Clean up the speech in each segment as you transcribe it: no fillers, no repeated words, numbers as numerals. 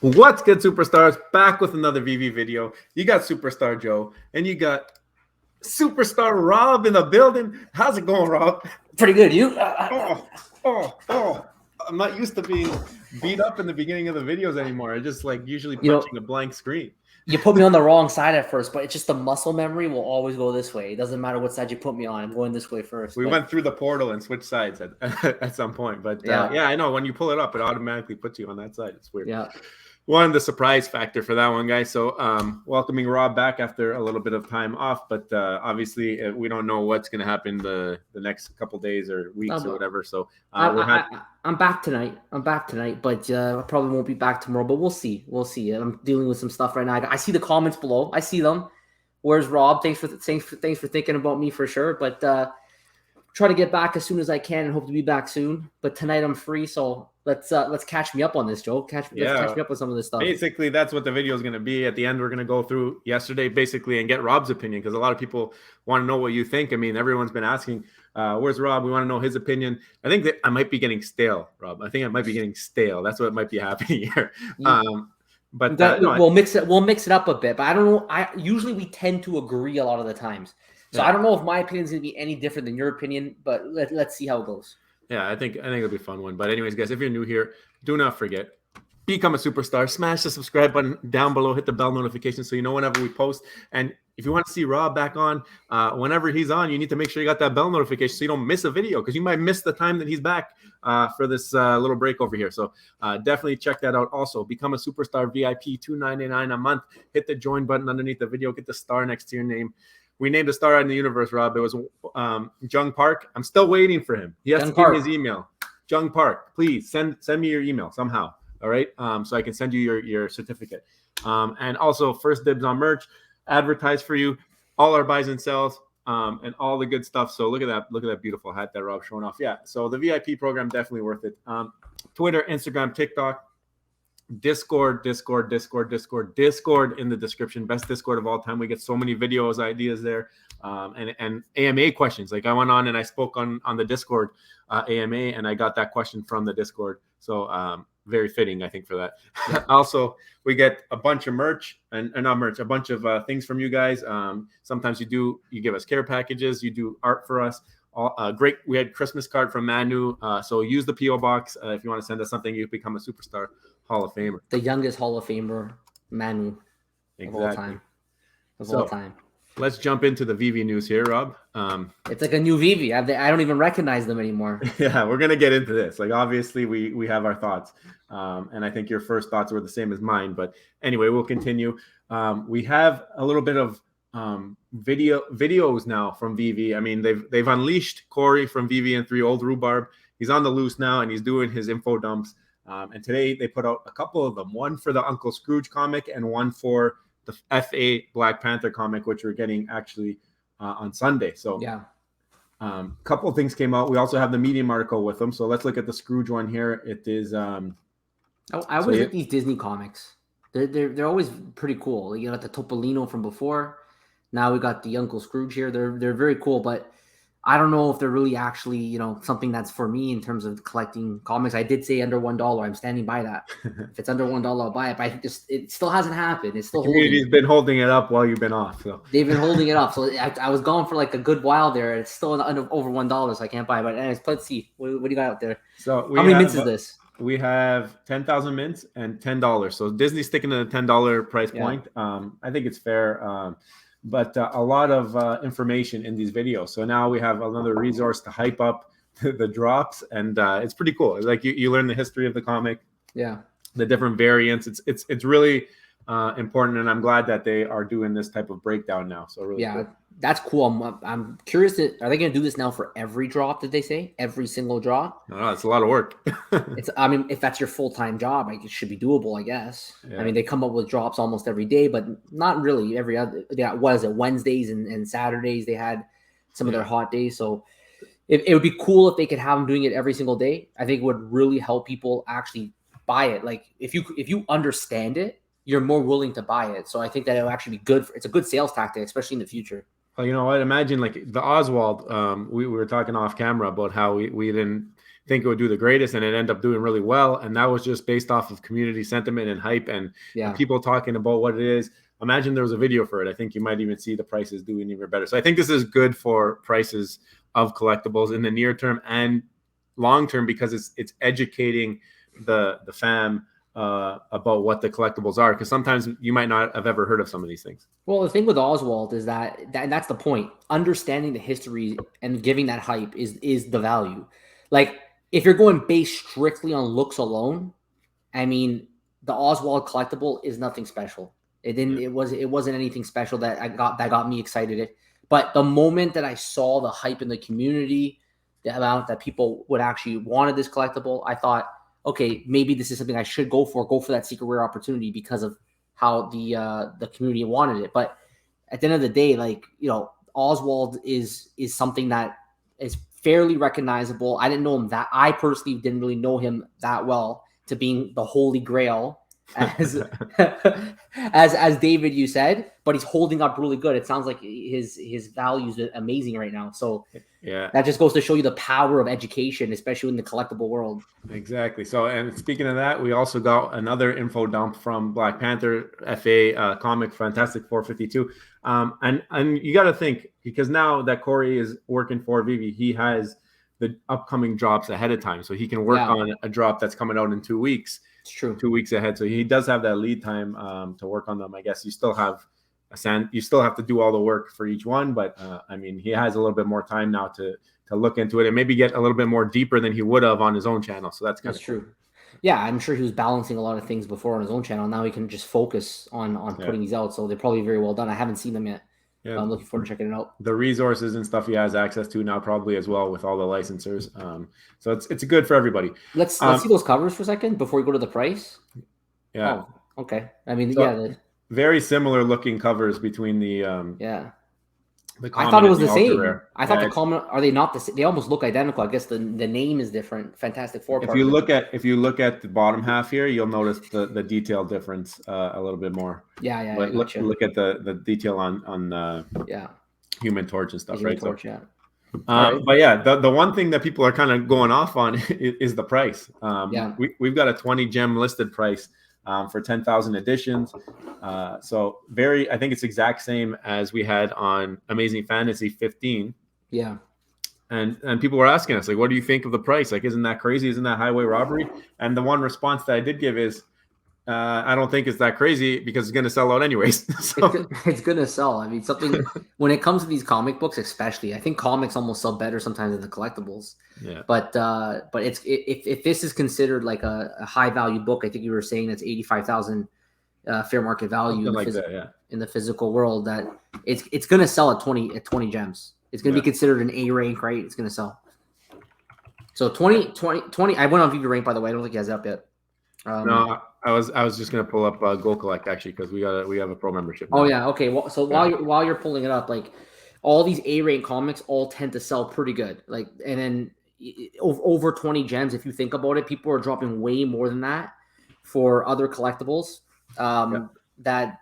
What's good, superstars? Back with another VV video. You got Superstar Joe and you got Superstar Rob in the building. How's it going, Rob? Pretty good. You? I'm not used to being beat up in the beginning of the videos anymore. I just usually punching a blank screen. You put me on the wrong side at first, but it's just the muscle memory will always go this way. It doesn't matter what side you put me on. I'm going this way first. We went through the portal and switched sides at some point. But yeah, I know. When you pull it up, it automatically puts you on that side. It's weird. Yeah. One, the surprise factor for that one, guys. So welcoming Rob back after a little bit of time off, but obviously we don't know what's going to happen the next couple days or weeks or whatever. So I'm back tonight. But I probably won't be back tomorrow, but we'll see. I'm dealing with some stuff right now. I see the comments below. I see them. Where's Rob? Thanks for thinking about me for sure. But try to get back as soon as I can and hope to be back soon. But tonight I'm free, so let's catch me up on this, Joe. Let's catch me up on some of this stuff. Basically, that's what the video is going to be. At the end, we're going to go through yesterday, basically, and get Rob's opinion, because a lot of people want to know what you think. I mean, everyone's been asking, where's Rob? We want to know his opinion. I think that I might be getting stale, Rob. I think I might be getting stale. That's what might be happening here. But we'll mix it up a bit. But I don't know. Usually we tend to agree a lot of the times. So I don't know if my opinion is going to be any different than your opinion, but let's see how it goes. Yeah, I think it'll be a fun one. But anyways, guys, if you're new here, do not forget, become a superstar. Smash the subscribe button down below. Hit the bell notification so you know whenever we post. And if you want to see Rob back on, whenever he's on, you need to make sure you got that bell notification so you don't miss a video, because you might miss the time that he's back for this little break over here. So definitely check that out. Also, become a superstar VIP, $2.99 a month. Hit the join button underneath the video. Get the star next to your name. We named a star out in the universe, Rob. It was Jung Park. I'm still waiting for him. He has to give me his email. Jung Park, please send me your email somehow. All right, so I can send you your certificate. And also, first dibs on merch, advertise for you, all our buys and sells, and all the good stuff. So look at that beautiful hat that Rob's showing off. Yeah, so the VIP program, definitely worth it. Twitter, Instagram, TikTok, Discord in the description. Best Discord of all time. We get so many videos, ideas there, and AMA questions. Like I went on and I spoke on the Discord AMA, and I got that question from the Discord. So very fitting, I think, for that. Also, we get a bunch of merch and not merch, a bunch of things from you guys. Sometimes you give us care packages, you do art for us. Great. We had Christmas card from Manu. So use the PO box if you want to send us something. You become a superstar Hall of Famer. The youngest Hall of Famer, Manu, of all time. All time. Let's jump into the VV news here, Rob. It's like a new VV. I don't even recognize them anymore. Yeah, we're gonna get into this. Like, obviously, we have our thoughts, and I think your first thoughts were the same as mine. But anyway, we'll continue. We have a little bit of videos now from VV. I mean, they've unleashed Corey from VV&3, old rhubarb. He's on the loose now, and he's doing his info dumps. And today they put out a couple of them, one for the Uncle Scrooge comic and one for the FA Black Panther comic, which we're getting actually on Sunday. So yeah, a couple of things came out. We also have the Medium article with them. So let's look at the Scrooge one here. It is. I always like these Disney comics. They're always pretty cool. You got the Topolino from before. Now we got the Uncle Scrooge here. They're very cool, but I don't know if they're really actually, something that's for me in terms of collecting comics. I did say under $1. I'm standing by that. If it's under $1, I'll buy it. But I think it still hasn't happened. It's still community's been holding it up while you've been off. So they've been holding it up. So I was gone for like a good while there. It's still over $1, so I can't buy it. But anyways, let's see. What do you got out there? So how many mints is this? We have 10,000 mints and $10. So Disney's sticking to the $10 price point. I think it's fair. But a lot of information in these videos. So now we have another resource to hype up the drops, and it's pretty cool. Like you learn the history of the comic, the different variants. It's really important, and I'm glad that they are doing this type of breakdown now. So really, cool. That's cool. I'm curious. Are they going to do this now for every drop? Did they say every single drop? No, it's a lot of work. If that's your full-time job, it should be doable, I guess. Yeah. I mean, they come up with drops almost every day, but not really every other. What is it? Wednesdays and Saturdays they had some of their hot days. So it would be cool if they could have them doing it every single day. I think it would really help people actually buy it. Like if you understand it, you're more willing to buy it. So I think that it'll actually be good. It's a good sales tactic, especially in the future. Well, you know what? Imagine like the Oswald. We were talking off camera about how we didn't think it would do the greatest, and it ended up doing really well. And that was just based off of community sentiment and hype and people talking about what it is. Imagine there was a video for it. I think you might even see the prices doing even better. So I think this is good for prices of collectibles in the near term and long term, because it's educating the fam about what the collectibles are, because sometimes you might not have ever heard of some of these things. Well, the thing with Oswald is that's the point. Understanding the history and giving that hype is the value. Like, if you're going based strictly on looks alone, I mean, the Oswald collectible is nothing special. It didn't. It wasn't anything special that got me excited. But the moment that I saw the hype in the community, the amount that people would actually wanted this collectible, I thought, okay, maybe this is something I should go for that secret rare opportunity because of how the community wanted it. But at the end of the day, like, you know, Oswald is something that is fairly recognizable. I personally didn't really know him that well to being the holy grail as as David, you said, but he's holding up really good. It sounds like his value is amazing right now. So that just goes to show you the power of education, especially in the collectible world. Exactly. So, and speaking of that, we also got another info dump from Black Panther FA comic, Fantastic 452. And you got to think, because now that Corey is working for Veve, he has the upcoming drops ahead of time, so he can work on a drop that's coming out in 2 weeks. It's true. 2 weeks ahead, so he does have that lead time to work on them. I guess you still have to do all the work for each one, but I mean, he has a little bit more time now to look into it and maybe get a little bit more deeper than he would have on his own channel. So that's true. Yeah, I'm sure he was balancing a lot of things before on his own channel. Now he can just focus on putting these out. So they're probably very well done. I haven't seen them yet. Yeah, I'm looking forward to checking it out. The resources and stuff he has access to now, probably as well, with all the licensors. So it's good for everybody. Let's see those covers for a second before we go to the price. Yeah. Oh, okay. I mean, very similar looking covers between the I thought it was the same. I thought the common, are they not the same? They almost look identical. I guess the name is different. Fantastic Four. If you look at the bottom half here, you'll notice the detail difference a little bit more. Yeah. But look at the detail on Human Torch and stuff, right? Torch, But yeah, the one thing that people are kind of going off on is the price. We've got a 20 gem listed price for 10,000 editions. So I think it's exact same as we had on Amazing Fantasy 15. Yeah. And people were asking us, like, what do you think of the price? Like, isn't that crazy? Isn't that highway robbery? And the one response that I did give is, I don't think it's that crazy, because it's going to sell out anyways. So. It's going to sell. I mean, something when it comes to these comic books, especially, I think comics almost sell better sometimes than the collectibles. Yeah. But it's if this is considered like a high value book, I think you were saying that's 85,000 fair market value in the physical world. That it's going to sell at 20 gems. It's going to be considered an A rank, right? It's going to sell. So 20. I went on Veve rank, by the way. I don't think he has it up yet. No, I was just gonna pull up Go Collect, actually, because we have a pro membership now. Oh yeah, okay. Well, so while you're pulling it up, like, all these A rank comics all tend to sell pretty good. Like, and then over 20 gems, if you think about it, people are dropping way more than that for other collectibles. That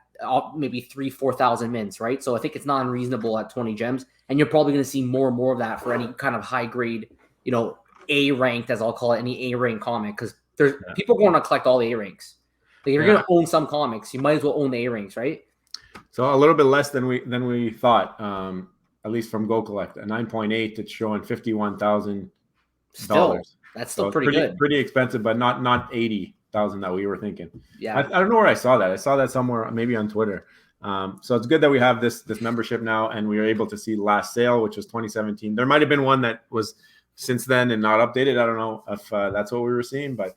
maybe 3,000-4,000 mints, right? So I think it's not unreasonable at 20 gems, and you're probably going to see more and more of that for any kind of high grade, A ranked, as I'll call it, any A rank comic, because there's people going to collect all the A ranks. Like, if you're going to own some comics, you might as well own the A ranks, right? So a little bit less than we thought, at least from Go Collect. A 9.8, it's showing $51,000. Still, that's still pretty good. Pretty expensive, but not 80,000 that we were thinking. Yeah, I don't know where I saw that. I saw that somewhere, maybe on Twitter. So it's good that we have this membership now, and we were able to see last sale, which was 2017. There might have been one that was since then and not updated. I don't know if that's what we were seeing, but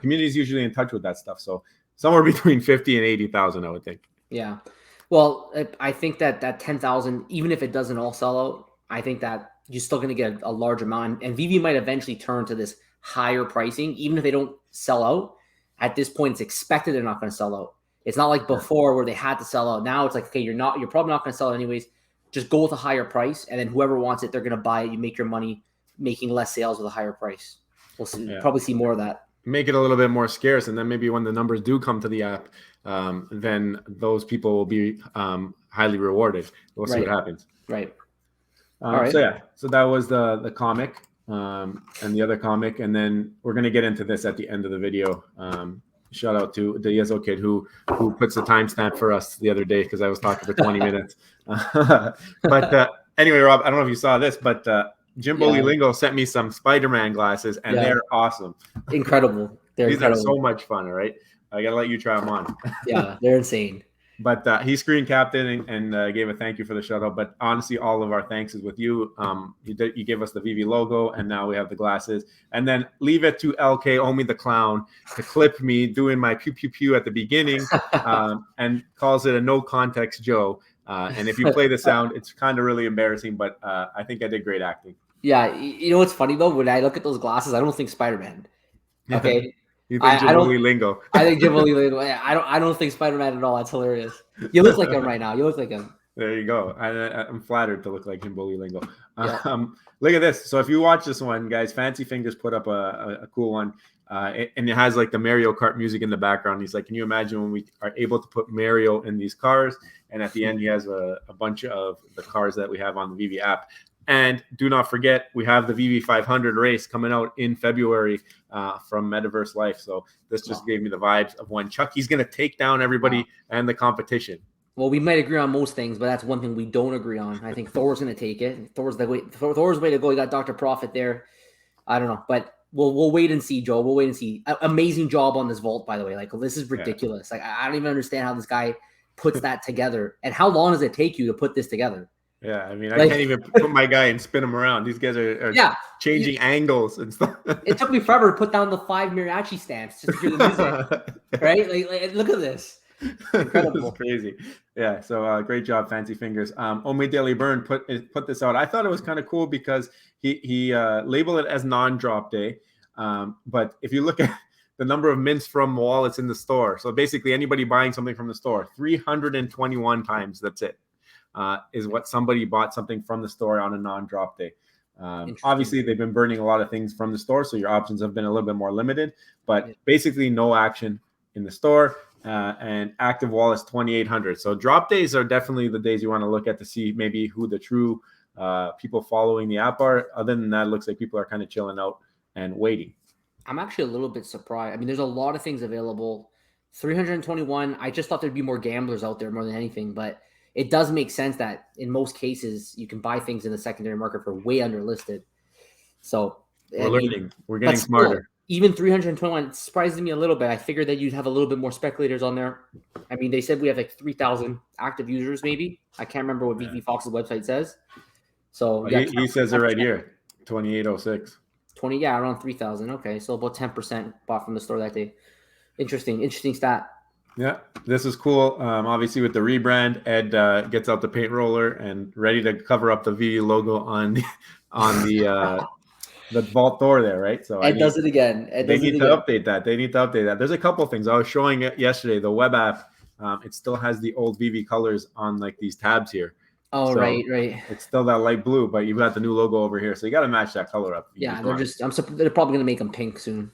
community is usually in touch with that stuff. So somewhere between 50 and 80,000, I would think. Yeah. Well, I think that 10,000, even if it doesn't all sell out, I think that you're still going to get a large amount. And Veve might eventually turn to this higher pricing, even if they don't sell out. At this point, it's expected they're not going to sell out. It's not like before where they had to sell out. Now it's like, okay, you're probably not going to sell it anyways. Just go with a higher price, and then whoever wants it, they're going to buy it. You make your money making less sales with a higher price. We'll see, probably see more of that. Make it a little bit more scarce, and then maybe when the numbers do come to the app, then those people will be highly rewarded. We'll see what happens. Right. All right. So that was the comic. and the other comic, and then we're gonna get into this at the end of the video. Shout out to the Yezo kid who puts the timestamp for us the other day because I was talking for 20 minutes. But anyway, Rob, I don't know if you saw this, but Jimbo Lingo sent me some Spider-Man glasses, and they're awesome. Incredible. These are so much fun. All right, I gotta let you try them on. Yeah, they're insane. But he screen capped it and gave a thank you for the shout out. But honestly, all of our thanks is with you. You gave us the Veve logo, and now we have the glasses. And then leave it to LK Omi the Clown to clip me doing my pew pew pew at the beginning, and calls it a no context Joe. And if you play the sound, it's kind of really embarrassing, but I think I did great acting. Yeah, you know what's funny though? When I look at those glasses, I don't think Spider-Man. Okay. You think Jimbo Lingo? I think Jimbo Lingo. I don't think Spider-Man at all. That's hilarious. You look like him right now. You look like him. There you go. I'm flattered to look like Jimbo Lingo. Look at this. So if you watch this one, guys, Fancy Fingers put up a cool one. And it has like the Mario Kart music in the background. He's like, can you imagine when we are able to put Mario in these cars? And at the end, he has a bunch of the cars that we have on the Veve app. And do not forget, we have the Veve 500 race coming out in February from Metaverse Life. So this just gave me the vibes of when Chucky's going to take down everybody and the competition. Well, we might agree on most things, but that's one thing we don't agree on. I think Thor's going to take it. Thor's way to go. You got Dr. Prophet there. I don't know, but we'll wait and see, Joe. We'll wait and see. Amazing job on this vault, by the way. Like, this is ridiculous. Like, I don't even understand how this guy puts that together. And how long does it take you to put this together? Yeah, I mean, I can't even put my guy and spin him around. These guys are changing angles and stuff. It took me forever to put down the 5 mariachi stamps just to hear the music, right? Like, look at this. Incredible. It's crazy. Yeah, so great job, Fancy Fingers. Omi Daily Burn put this out. I thought it was kind of cool because he labeled it as non-drop day. But if you look at the number of mints from wallets in the store, so basically anybody buying something from the store, 321 times, that's it. Is what somebody bought something from the store on a non-drop day. Obviously, they've been burning a lot of things from the store, so your options have been a little bit more limited. But basically, no action in the store, and active wallets 2,800. So drop days are definitely the days you want to look at to see maybe who the true people following the app are. Other than that, it looks like people are kind of chilling out and waiting. I'm actually a little bit surprised. I mean, there's a lot of things available. 321. I just thought there'd be more gamblers out there more than anything, but it does make sense that in most cases you can buy things in the secondary market for way underlisted. So we're learning. We're getting smarter. Even 321 surprises me a little bit. I figured that you'd have a little bit more speculators on there. I mean, they said we have like 3,000 active users, maybe. I can't remember what VV Fox's website says. So he says it right here, 2,806. Around 3,000. Okay, so about 10% bought from the store that day. Interesting stat. Yeah, this is cool. Obviously, with the rebrand, Ed gets out the paint roller and ready to cover up the Veve logo on the vault door there, right? So Ed does it again. They need to update that. There's a couple things. I was showing it yesterday. The web app, it still has the old Veve colors on like these tabs here. Oh, so right. It's still that light blue, but you've got the new logo over here, so you got to match that color up. Yeah, they're probably going to make them pink soon.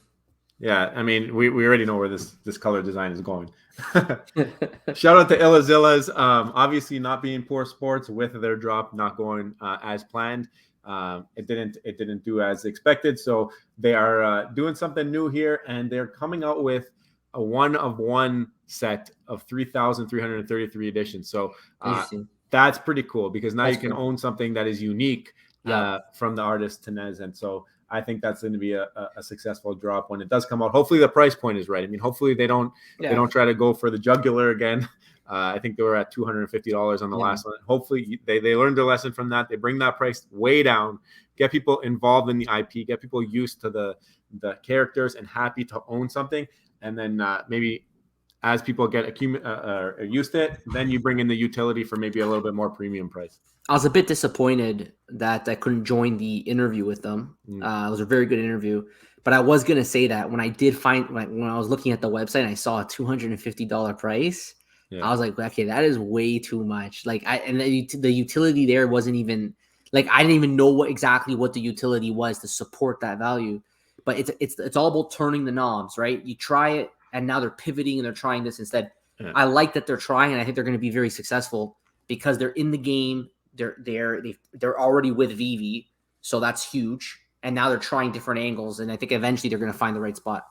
Yeah, I mean, we already know where this color design is going. Shout out to Illizillas, obviously not being poor sports with their drop not going as planned. It didn't do as expected, so they are doing something new here, and they're coming out with a one-of-one set of 3,333 editions. So that's pretty cool because now you can own something that is unique from the artist Tenez, and so I think that's going to be a successful drop when it does come out. Hopefully the price point is right. I mean, hopefully they don't try to go for the jugular again. I think they were at $250 on the last one. Hopefully they learned their lesson from that. They bring that price way down, get people involved in the IP, get people used to the characters and happy to own something. And then maybe as people get used to it, then you bring in the utility for maybe a little bit more premium price. I was a bit disappointed that I couldn't join the interview with them. It was a very good interview, but I was going to say that when I did when I was looking at the website and I saw a $250 price, I was like, okay, that is way too much. Like the utility there wasn't even like, I didn't even know exactly what the utility was to support that value, but it's all about turning the knobs, right? You try it and now they're pivoting and they're trying this instead. I like that they're trying, and I think they're going to be very successful because they're in the game. They're already with Veve, so that's huge. and now they're trying different angles, and I think eventually they're going to find the right spot.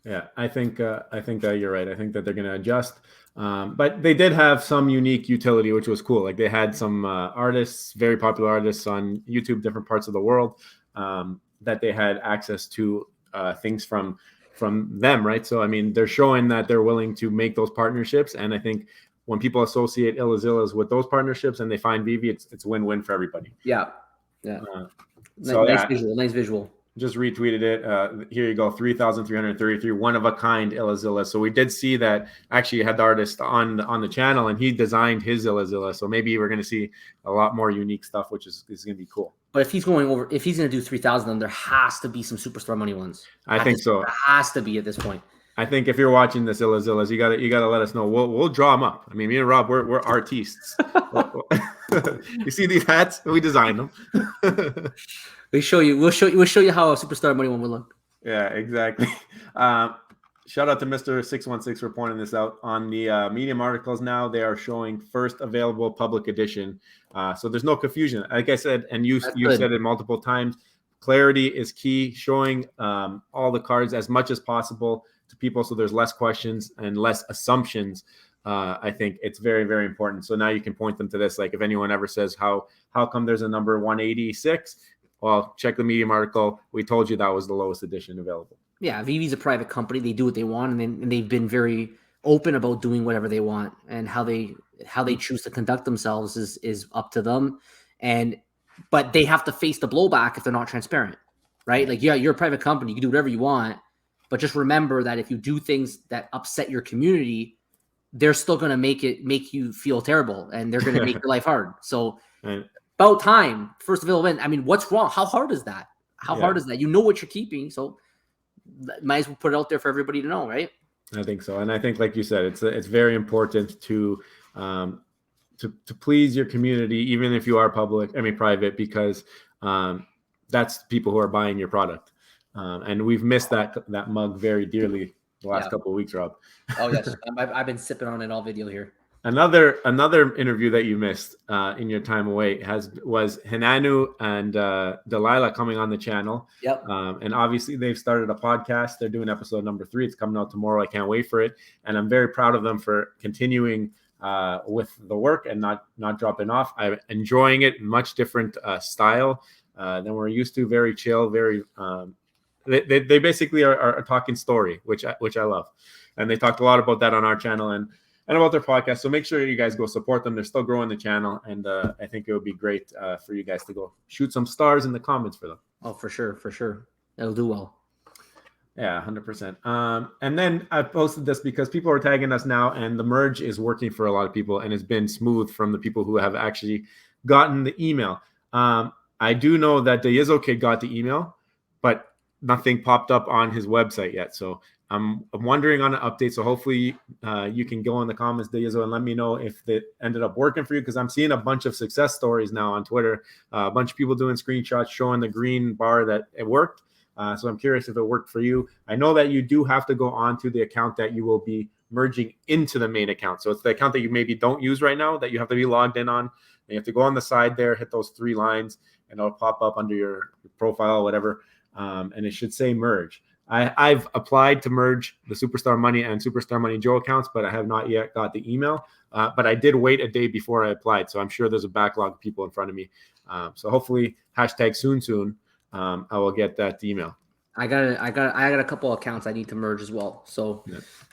Yeah, I think that you're right. I think that they're going to adjust, but they did have some unique utility, which was cool. Like they had some artists, very popular artists on YouTube, different parts of the world, that they had access to things from them, right? So I mean, they're showing that they're willing to make those partnerships, and I think when people associate Illizillas with those partnerships and they find Veve, it's win-win for everybody. Yeah. So nice visual. Just retweeted it. Here you go, 3,333, one of a kind Illizilla. So we did see that actually you had the artist on the channel, and he designed his Illizilla. So maybe we're going to see a lot more unique stuff, which is going to be cool. But if he's going to do 3,000, then there has to be some superstar money ones. I think so. There has to be at this point. I think if you're watching this Illizillas, you gotta let us know. We'll draw them up. I mean, me and Rob, we're artists. You see these hats? We designed them. We'll show you how a superstar money one would look. Yeah, exactly. Shout out to Mr. 616 for pointing this out. On the Medium articles now, they are showing first available public edition. So there's no confusion. Like I said, and you said it multiple times, clarity is key, showing all the cards as much as possible to people so there's less questions and less assumptions. I think it's very, very important. So now you can point them to this. Like if anyone ever says, how come there's a number 186? Well, check the Medium article. We told you that was the lowest edition available. Yeah, Veve's a private company. They do what they want, and they've been very open about doing whatever they want, and how they choose to conduct themselves is up to them. But they have to face the blowback if they're not transparent, right? Like, yeah, you're a private company. You can do whatever you want, but just remember that if you do things that upset your community, they're still going to make you feel terrible, and they're going to make your life hard. So about time, first available win. I mean, what's wrong? How hard is that? How hard is that? You know what you're keeping, so might as well put it out there for everybody to know, right? I think so, and I think, like you said, it's very important to please your community, even if you are private, because that's people who are buying your product, and we've missed that mug very dearly the last couple of weeks, Rob. Oh yes, I've been sipping on it all video here. Another interview that you missed in your time away was Hinanu and Delilah coming on the channel. Yep. And obviously they've started a podcast. They're doing episode number 3. It's coming out tomorrow. I can't wait for it. And I'm very proud of them for continuing with the work and not dropping off. I'm enjoying it. Much different style than we're used to. Very chill. Very. They basically are talking story, which I love. And they talked a lot about that on our channel and about their podcast. So make sure you guys go support them. They're still growing the channel. And I think it would be great for you guys to go shoot some stars in the comments for them. Oh, for sure. It'll do well. Yeah, 100%. And then I posted this because people are tagging us now, and the merge is working for a lot of people, and it's been smooth from the people who have actually gotten the email. I do know that the Izzo kid got the email, but nothing popped up on his website yet. So I'm wondering on an update. So hopefully you can go in the comments, Izzo, and let me know if it ended up working for you, because I'm seeing a bunch of success stories now on Twitter. A bunch of people doing screenshots showing the green bar that it worked. So I'm curious if it worked for you. I know that you do have to go on to the account that you will be merging into the main account. So it's the account that you maybe don't use right now that you have to be logged in on. And you have to go on the side there, hit those 3 lines, and it'll pop up under your profile or whatever. And it should say merge. I've applied to merge the Superstar Money and Superstar Money Joe accounts, but I have not yet got the email. But I did wait a day before I applied. So I'm sure there's a backlog of people in front of me. So hopefully soon. I will get that email. I got a couple accounts I need to merge as well. So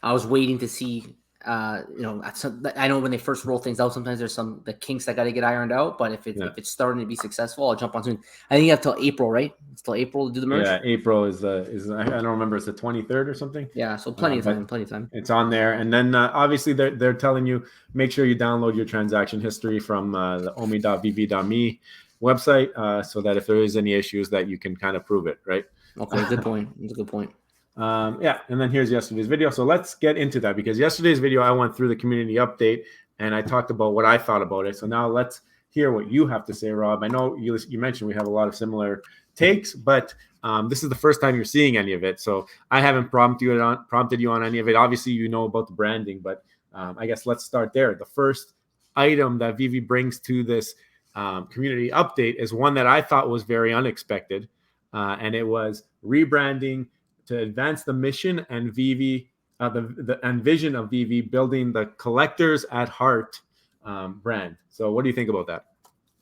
I was waiting to see. I know when they first roll things out, sometimes there's the kinks that got to get ironed out. But if it's starting to be successful, I'll jump on soon. I think you have till April, right? It's till April to do the merge. Yeah, April is I don't remember. It's the 23rd or something. Yeah, so plenty of time. It's on there, and then obviously they're telling you make sure you download your transaction history from the omi.vv.me website, so that if there is any issues, that you can kind of prove it, right? Okay, good point. That's a good point. And then here's yesterday's video. So let's get into that, because yesterday's video I went through the community update and I talked about what I thought about it. So now let's hear what you have to say, Rob. I know you mentioned we have a lot of similar takes, but this is the first time you're seeing any of it. So I haven't prompted you on any of it. Obviously, you know about the branding, but I guess let's start there. The first item that Veve brings to this community update is one that I thought was very unexpected. and it was rebranding to advance the mission and Veve, and vision of Veve, building the collectors at heart brand. So what do you think about that?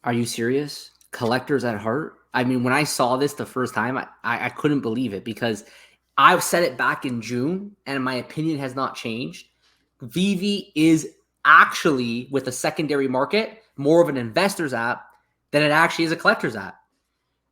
Are you serious? Collectors at heart? I mean, when I saw this the first time, I couldn't believe it, because I've said it back in June, and my opinion has not changed. Veve is actually, with a secondary market, more of an investor's app than it actually is a collector's app.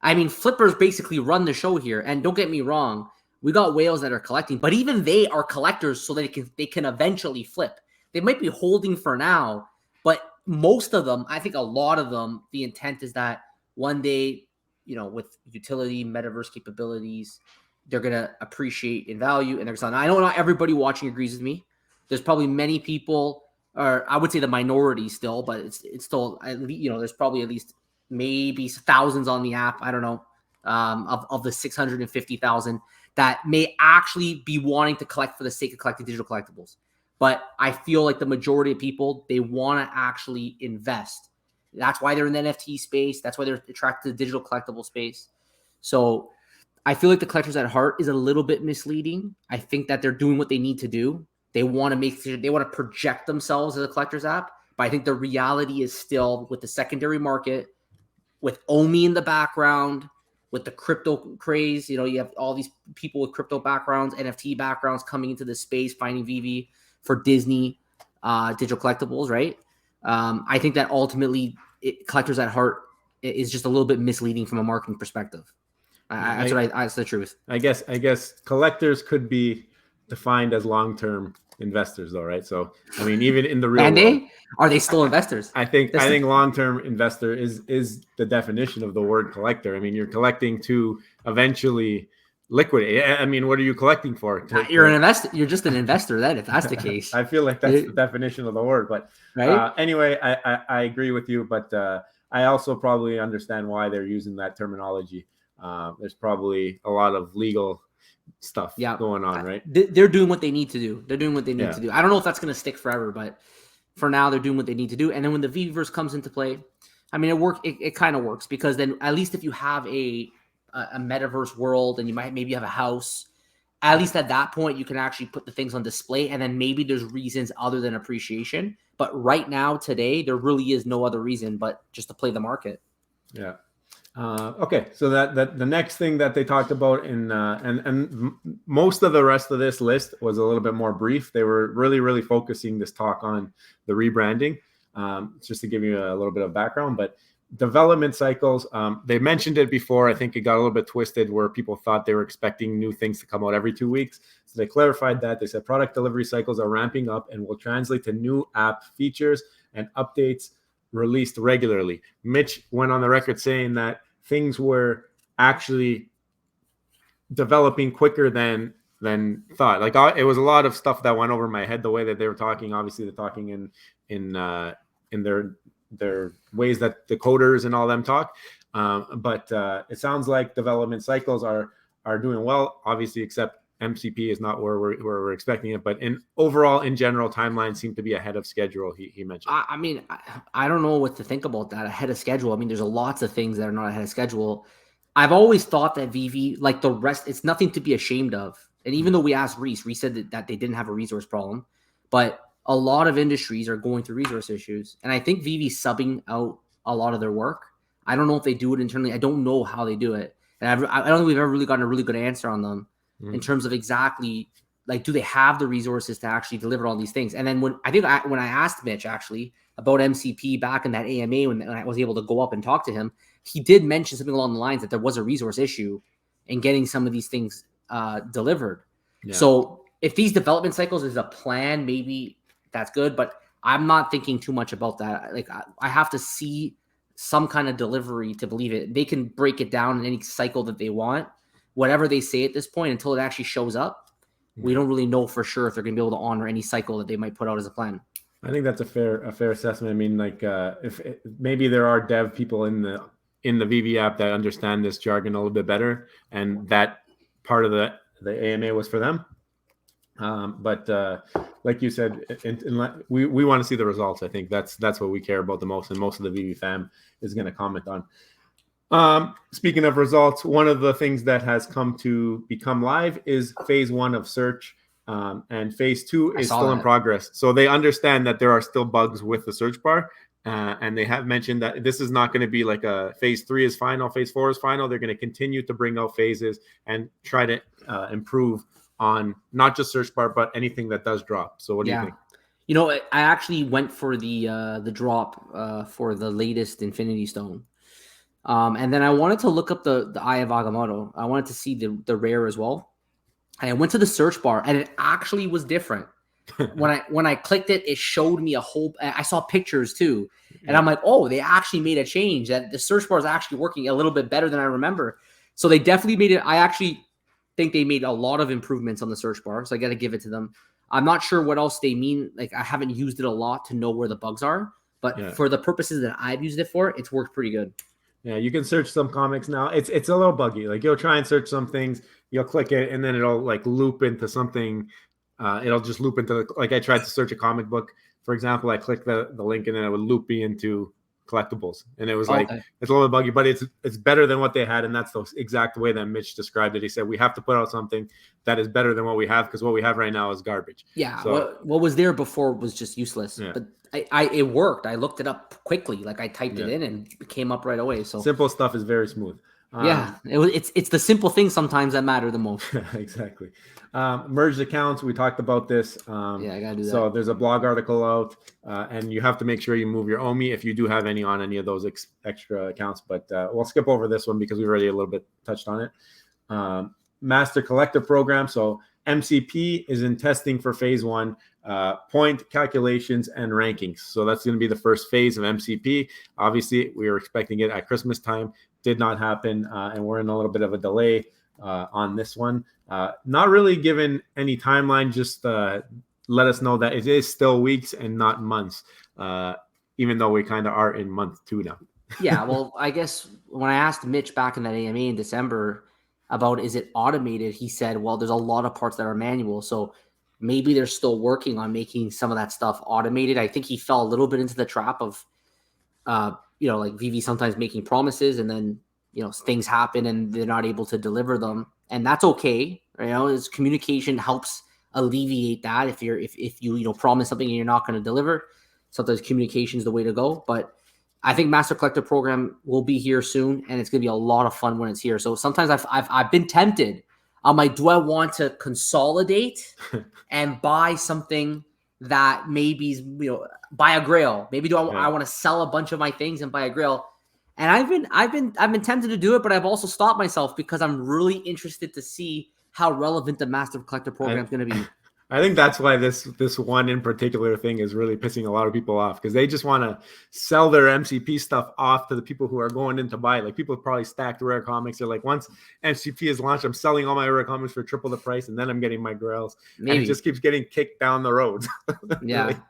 I mean, flippers basically run the show here. And don't get me wrong, we got whales that are collecting, but even they are collectors so that they can eventually flip. They might be holding for now, but most of them, I think a lot of them, the intent is that one day, with utility, metaverse capabilities, they're going to appreciate in value. And I know not everybody watching agrees with me. There's probably many people, or I would say the minority still, but it's still, there's probably at least maybe thousands on the app. I don't know, of the 650,000 that may actually be wanting to collect for the sake of collecting digital collectibles. But I feel like the majority of people, they want to actually invest. That's why they're in the NFT space. That's why they're attracted to the digital collectible space. So I feel like the collectors at heart is a little bit misleading. I think that they're doing what they need to do. They want to they want to project themselves as a collector's app. But I think the reality is still, with the secondary market, with Omi in the background, with the crypto craze, you have all these people with crypto backgrounds, NFT backgrounds coming into this space, finding Veve for Disney digital collectibles, right? I think that ultimately collectors at heart is just a little bit misleading from a marketing perspective. That's the truth. I guess collectors could be defined as long-term investors, though, right? So, I mean, even in the real world, are they still investors? I think long-term investor is the definition of the word collector. I mean, you're collecting to eventually liquidate. I mean, what are you collecting for? You're an investor. You're just an investor then, if that's the case. I feel like that's the definition of the word. But right? Anyway, I agree with you, but I also probably understand why they're using that terminology. There's probably a lot of legal stuff going on, right? They're doing what they need to do. They're doing what they need to do. I don't know if that's going to stick forever, but for now, they're doing what they need to do. And then when the Veveverse comes into play, I mean, it kind of works, because then at least if you have a metaverse world and you maybe have a house, at least at that point, you can actually put the things on display, and then maybe there's reasons other than appreciation. But right now, today, there really is no other reason but just to play the market. Yeah. Okay, so that the next thing that they talked about and most of the rest of this list was a little bit more brief. They were really focusing this talk on the rebranding, just to give you a little bit of background. But development cycles, they mentioned it before. I think it got a little bit twisted where people thought they were expecting new things to come out every 2 weeks. So they clarified that. They said product delivery cycles are ramping up and will translate to new app features and updates released regularly. Mitch went on the record saying that things were actually developing quicker than thought. Like, it was a lot of stuff that went over my head the way that they were talking. Obviously, they're talking in their ways that the coders and all them talk. But it sounds like development cycles are doing well. Obviously, except MCP is not where we're expecting it, but in general, timelines seem to be ahead of schedule. He mentioned. I mean, I don't know what to think about that ahead of schedule. I mean, there's lots of things that are not ahead of schedule. I've always thought that Veve, like the rest, it's nothing to be ashamed of. And even though we asked Reese said that they didn't have a resource problem, but a lot of industries are going through resource issues. And I think Veve's subbing out a lot of their work. I don't know if they do it internally. I don't know how they do it. And I don't think we've ever really gotten a really good answer on them. In terms of exactly, like, do they have the resources to actually deliver all these things? And then when I asked Mitch actually about MCP back in that AMA, when I was able to go up and talk to him, he did mention something along the lines that there was a resource issue in getting some of these things delivered. Yeah. So if these development cycles is a plan, maybe that's good, but I'm not thinking too much about that. Like, I have to see some kind of delivery to believe it. They can break it down in any cycle that they want. Whatever they say at this point, until it actually shows up, we don't really know for sure if they're going to be able to honor any cycle that they might put out as a plan. I think that's a fair assessment. I mean, like, maybe there are dev people in the Veve app that understand this jargon a little bit better, and that part of the AMA was for them. But like you said, we want to see the results. I think that's what we care about the most, and most of the Veve fam is going to comment on. Speaking of results, one of the things that has come to become live is phase 1 of search, and phase 2 is still in progress. So they understand that there are still bugs with the search bar, and they have mentioned that this is not going to be like a phase 3 is final, phase 4 is final. They're going to continue to bring out phases and try to improve on not just search bar, but anything that does drop. So what do you think? You know, I actually went for the drop for the latest Infinity Stone. And then I wanted to look up the Eye of Agamotto. I wanted to see the rare as well. And I went to the search bar, and it actually was different. when I clicked it, it showed me a whole. I saw pictures too, and I'm like, oh, they actually made a change. That the search bar is actually working a little bit better than I remember. So they definitely made it. I actually think they made a lot of improvements on the search bar. So I got to give it to them. I'm not sure what else they mean. Like, I haven't used it a lot to know where the bugs are, but for the purposes that I've used it for, it's worked pretty good. Yeah, you can search some comics now. It's a little buggy. Like, you'll try and search some things, you'll click it, and then it'll like loop into something. It'll just loop into like I tried to search a comic book, for example. I clicked the link, and then it would loop me into collectibles, and it was like it's a little bit buggy, but it's better than what they had, and that's the exact way that Mitch described it. He said we have to put out something that is better than what we have, because what we have right now is garbage. Yeah, so, what was there before was just useless. Yeah. But it worked. I looked it up quickly. Like, I typed it in and it came up right away. So simple stuff is very smooth. It's the simple things sometimes that matter the most. Exactly. Merged accounts. We talked about this. I gotta do that. So there's a blog article out, and you have to make sure you move your OMI if you do have any on any of those extra accounts. But we'll skip over this one because we've already a little bit touched on it. Master Collective Program. So MCP is in testing for phase 1. Point calculations and rankings. So that's going to be the first phase of MCP. Obviously, we were expecting it at Christmas time. Did not happen, and we're in a little bit of a delay on this one. Not really given any timeline, just let us know that it is still weeks and not months, even though we kind of are in month 2 now. Yeah, well, I guess when I asked Mitch back in that AMA in December about is it automated, he said, well, there's a lot of parts that are manual, so maybe they're still working on making some of that stuff automated. I think he fell a little bit into the trap of, like Veve sometimes making promises and then, things happen and they're not able to deliver them. And that's okay. As communication helps alleviate that. If you promise something and you're not going to deliver, sometimes communication is the way to go. But I think Master Collective Program will be here soon, and it's going to be a lot of fun when it's here. So sometimes I've been tempted. I'm like, do I want to consolidate and buy something that maybe, buy a grail? Maybe I want to sell a bunch of my things and buy a grail? And I've been tempted to do it, but I've also stopped myself because I'm really interested to see how relevant the Master Collective Program is going to be. I think that's why this one in particular thing is really pissing a lot of people off, because they just want to sell their MCP stuff off to the people who are going in to buy it. Like, people probably stacked rare comics. They're like, once MCP is launched, I'm selling all my rare comics for triple the price, and then I'm getting my grails. Maybe. And it just keeps getting kicked down the road. Yeah. Really.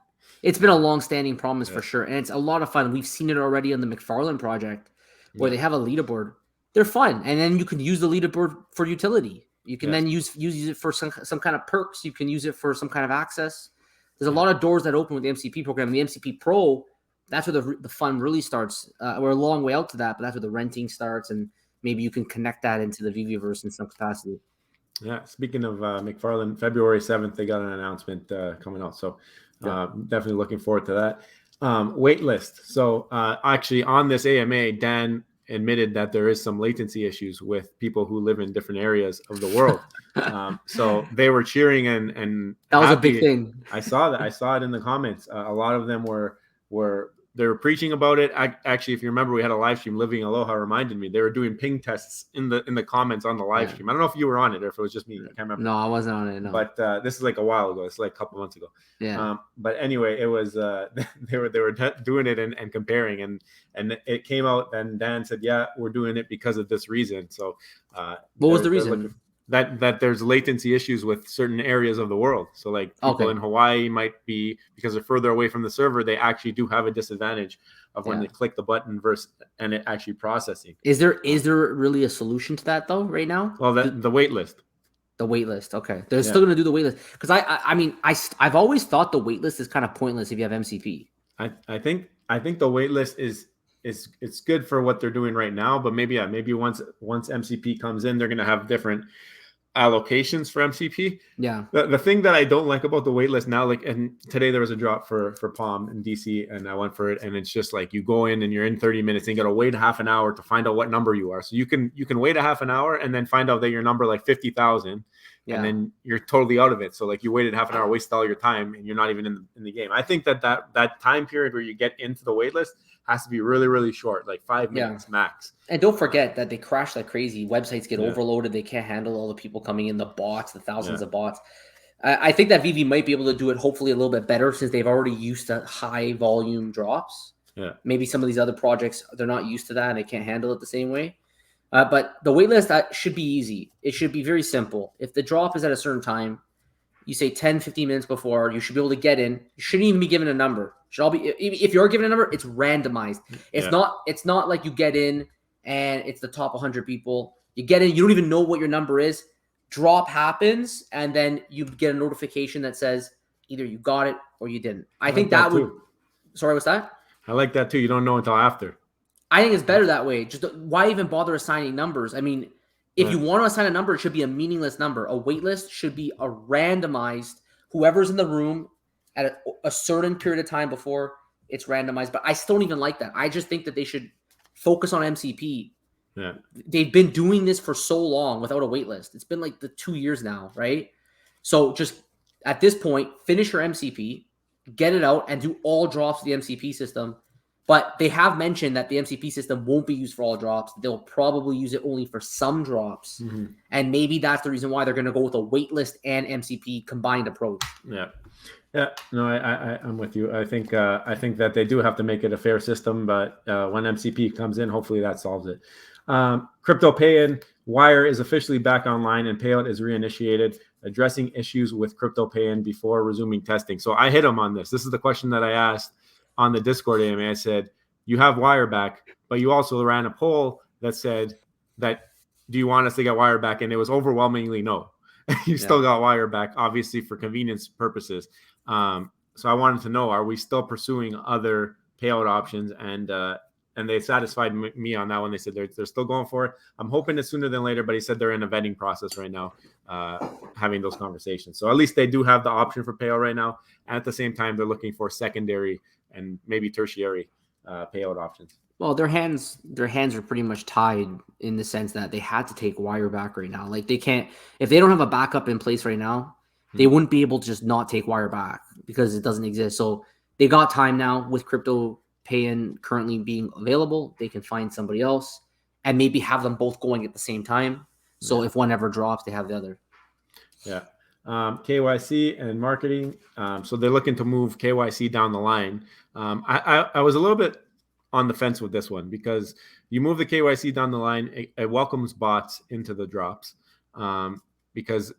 It's been a long-standing promise for sure, and it's a lot of fun. We've seen it already on the McFarlane project where they have a leaderboard. They're fun, and then you can use the leaderboard for utility. You can then use it for some kind of perks. You can use it for some kind of access. There's a lot of doors that open with the MCP program. The MCP Pro, that's where the fun really starts. We're a long way out to that, but that's where the renting starts, and maybe you can connect that into the Veveverse in some capacity. Yeah, speaking of McFarlane, February 7th, they got an announcement coming out. So definitely looking forward to that. Waitlist. So actually on this AMA, Dan admitted that there is some latency issues with people who live in different areas of the world. So they were cheering and that was happy. A big thing. I saw that. I saw it in the comments. A lot of them were they were preaching about it. Actually, if you remember, we had a live stream. Living Aloha reminded me they were doing ping tests in the comments on the live stream. I don't know if you were on it or if it was just me. I can't remember. No, I wasn't on it. No. But this is like a while ago. It's like a couple months ago. Yeah. But anyway, it was they were doing it and comparing, and it came out. And Dan said, "Yeah, we're doing it because of this reason." So, what was the reason? That there's latency issues with certain areas of the world. So like people in Hawaii might be, because they're further away from the server, they actually do have a disadvantage of when they click the button and it actually processing. Is there really a solution to that though right now? Well, the waitlist. The waitlist. Okay. They're still going to do the waitlist. Because I've always thought the waitlist is kind of pointless if you have MCP. I think the waitlist is it's good for what they're doing right now. But maybe once MCP comes in, they're going to have different allocations for MCP. Yeah. The thing that I don't like about the waitlist now, like, and today there was a drop for Palm in DC, and I went for it, and it's just like you go in and you're in 30 minutes and you got to wait half an hour to find out what number you are. So you can wait a half an hour and then find out that your number like 50,000, and then you're totally out of it. So like you waited half an hour, wasted all your time, and you're not even in the game. I think that time period where you get into the waitlist has to be really, really short, like 5 minutes max. And don't forget that they crash like crazy. Websites get overloaded. They can't handle all the people coming in, the bots, the thousands of bots. I think that Veve might be able to do it hopefully a little bit better since they've already used to high volume drops. Yeah. Maybe some of these other projects, they're not used to that and they can't handle it the same way. But the waitlist should be easy. It should be very simple. If the drop is at a certain time, you say 10, 15 minutes before, you should be able to get in. You shouldn't even be given a number. Should all be, if you're given a number, it's randomized. It's not like you get in and it's the top 100 people. You get in, you don't even know what your number is. Drop happens, and then you get a notification that says either you got it or you didn't. I think that would. Sorry, what's that? I like that too. You don't know until after. I think it's better that way. Just why even bother assigning numbers? I mean, if you want to assign a number, it should be a meaningless number. A waitlist should be a randomized. Whoever's in the room at a certain period of time before, it's randomized. But I still don't even like that. I just think that they should focus on MCP. Yeah. They've been doing this for so long without a waitlist. It's been like the 2 years now, right? So just at this point, finish your MCP, get it out, and do all drops of the MCP system. But they have mentioned that the MCP system won't be used for all drops. They'll probably use it only for some drops. Mm-hmm. And maybe that's the reason why they're going to go with a waitlist and MCP combined approach. Yeah. Yeah, no, I'm with you. I think that they do have to make it a fair system, but when MCP comes in, hopefully that solves it. Crypto pay-in, Wire is officially back online and payout is reinitiated, addressing issues with crypto pay-in before resuming testing. So I hit them on this. This is the question that I asked on the Discord AMA. I said, you have Wire back, but you also ran a poll that said that, do you want us to get Wire back? And it was overwhelmingly no. You still got Wire back, obviously for convenience purposes. So I wanted to know, are we still pursuing other payout options? And they satisfied me on that one. They said they're still going for it. I'm hoping it's sooner than later, but he said they're in a vetting process right now, having those conversations. So at least they do have the option for payout right now. And at the same time, they're looking for secondary and maybe tertiary payout options. Well, their hands are pretty much tied in the sense that they had to take Wire back right now. Like they can't, if they don't have a backup in place right now, they wouldn't be able to just not take Wire back because it doesn't exist. So they got time now with crypto pay-in currently being available. They can find somebody else and maybe have them both going at the same time. So if one ever drops, they have the other. Yeah. KYC and marketing. So they're looking to move KYC down the line. I was a little bit on the fence with this one because you move the KYC down the line, it welcomes bots into the drops because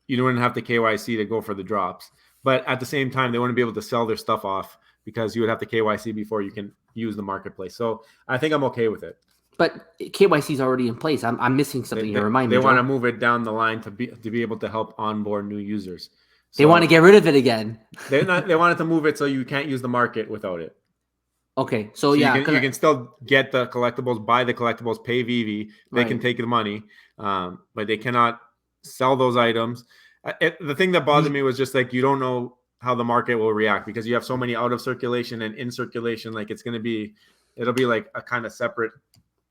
you wouldn't have the KYC to go for the drops. But at the same time, they wouldn't be able to sell their stuff off because you would have the KYC before you can use the marketplace. So I think I'm okay with it. But KYC is already in place. I'm missing something here. Remind me. They want to move it down the line to be able to help onboard new users. So they want to get rid of it again. They wanted to move it so you can't use the market without it. Okay, so yeah, you can still get the collectibles, buy the collectibles, pay Veve. They can take the money, but they cannot sell those items. The thing that bothered me was just like you don't know how the market will react because you have so many out of circulation and in circulation. Like it'll be like a kind of separate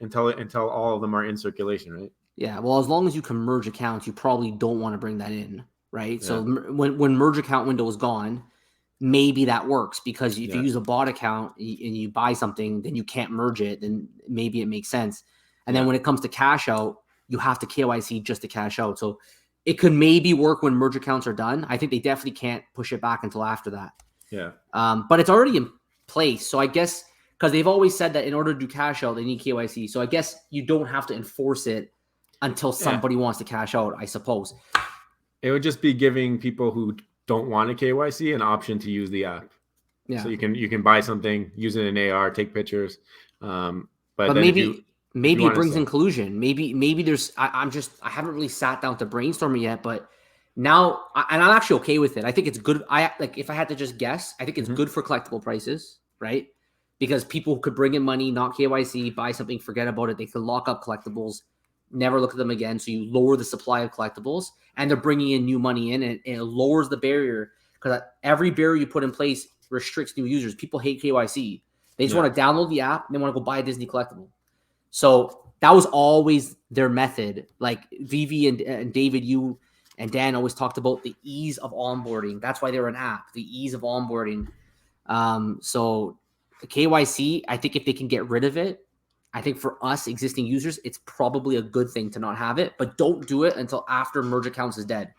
until all of them are in circulation, right? Yeah. Well, as long as you can merge accounts, you probably don't want to bring that in, right? Yeah. So when merge account window is gone, maybe that works because if you use a bot account and you buy something, then you can't merge it. Then maybe it makes sense. And then when it comes to cash out, you have to KYC just to cash out. So it could maybe work when merge accounts are done. I think they definitely can't push it back until after that. Yeah. But it's already in place. So I guess because they've always said that in order to do cash out, they need KYC. So I guess you don't have to enforce it until somebody wants to cash out, I suppose. It would just be giving people who don't want a KYC an option to use the app. Yeah. So you can buy something, use it in AR, take pictures. But maybe it brings inclusion. Maybe there's. I haven't really sat down to brainstorm it yet, but now and I'm actually okay with it. I think it's good. If I had to just guess, I think it's good for collectible prices, right? because people could bring in money, not KYC, buy something, forget about it. They could lock up collectibles, never look at them again. So you lower the supply of collectibles, and they're bringing in new money in, and it lowers the barrier, because every barrier you put in place restricts new users. People hate KYC. They just want to download the app and they want to go buy a Disney collectible. So that was always their method. Like Veve and David, you and Dan always talked about the ease of onboarding. That's why they're an app, the ease of onboarding. So KYC, I think if they can get rid of it, I think for us existing users, it's probably a good thing to not have it, but don't do it until after merge accounts is dead.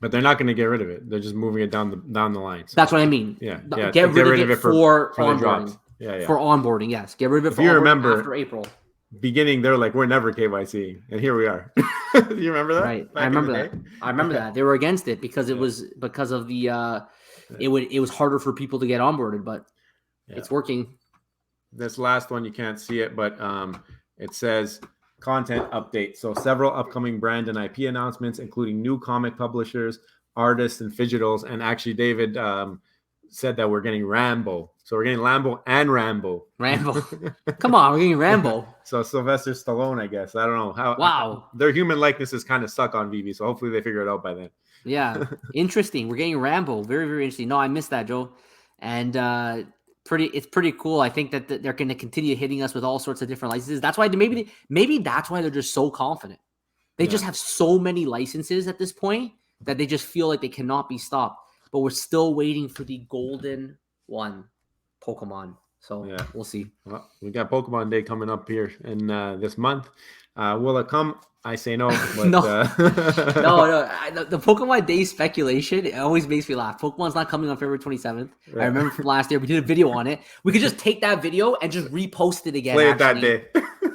But they're not going to get rid of it. They're just moving it down the line. So. That's what I mean. Yeah. Get rid of it for onboarding. Yeah. For onboarding, yes. Get rid of it for onboarding remember, after April. Beginning, they're like, we're never KYC, and here we are. You remember that? Right. I remember that. I remember that. They were against it because it was because of the it was harder for people to get onboarded, but it's working. This last one, you can't see it, but it says content update. So several upcoming brand and IP announcements, including new comic publishers, artists, and digitals. And actually, David said that we're getting Rambo. So we're getting Lambo and Rambo. Come on, we're getting Rambo. So Sylvester Stallone, I guess. I don't know how. Wow. Their human likenesses kind of suck on Veve, so hopefully they figure it out by then. Yeah. Interesting. We're getting Rambo. Very, very interesting. No, I missed that, Joe. And it's pretty cool. I think that they're going to continue hitting us with all sorts of different licenses. That's why maybe that's why they're just so confident. They just have so many licenses at this point that they just feel like they cannot be stopped. But we're still waiting for the golden one, Pokemon. So we'll see. Well, we got Pokemon Day coming up here in this month. Will it come? I say no. But, no. The Pokemon Day speculation, it always makes me laugh. Pokemon's not coming on February 27th. Right. I remember from last year, we did a video on it. We could just take that video and just repost it again. Play it that day.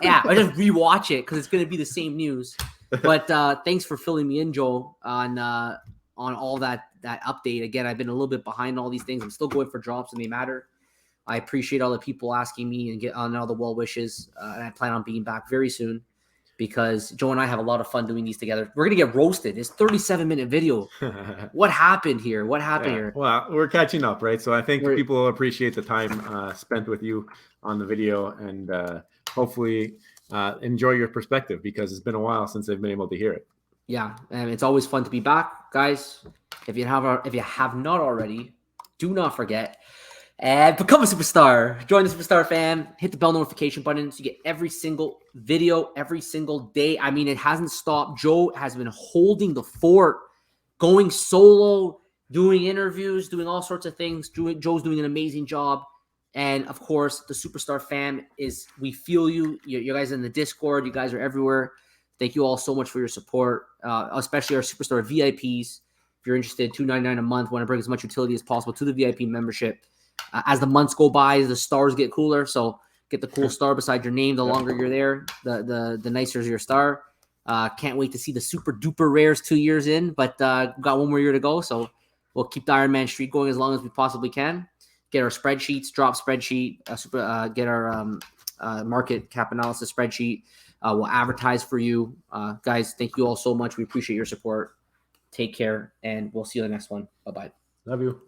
I just rewatch it because it's going to be the same news. But thanks for filling me in, Joe, on all that update. Again, I've been a little bit behind all these things. I'm still going for drops and they matter. I appreciate all the people asking me and get on all the well wishes. And I plan on being back very soon because Joe and I have a lot of fun doing these together. We're going to get roasted. It's 37-minute video. What happened here? Here? Well, we're catching up, right? So I think people will appreciate the time spent with you on the video and hopefully enjoy your perspective because it's been a while since they've been able to hear it. Yeah, and it's always fun to be back, guys. If you have not already, do not forget and become a superstar. Join the Superstar fam. Hit the bell notification button so you get every single video every single day. I mean, it hasn't stopped. Joe has been holding the fort, going solo, doing interviews, doing all sorts of things. Joe's doing an amazing job. And of course, the Superstar fam we feel you. You guys are in the Discord. You guys are everywhere. Thank you all so much for your support, especially our Superstar VIPs. If you're interested, $2.99 a month, want to bring as much utility as possible to the VIP membership. As the months go by, the stars get cooler. So get the cool star beside your name. The longer you're there, the nicer is your star. Can't wait to see the super duper rares 2 years in, but got one more year to go. So we'll keep the Iron Man streak going as long as we possibly can. Get our spreadsheets, drop spreadsheet, get our market cap analysis spreadsheet. We'll advertise for you. Guys, thank you all so much. We appreciate your support. Take care, and we'll see you in the next one. Bye-bye. Love you.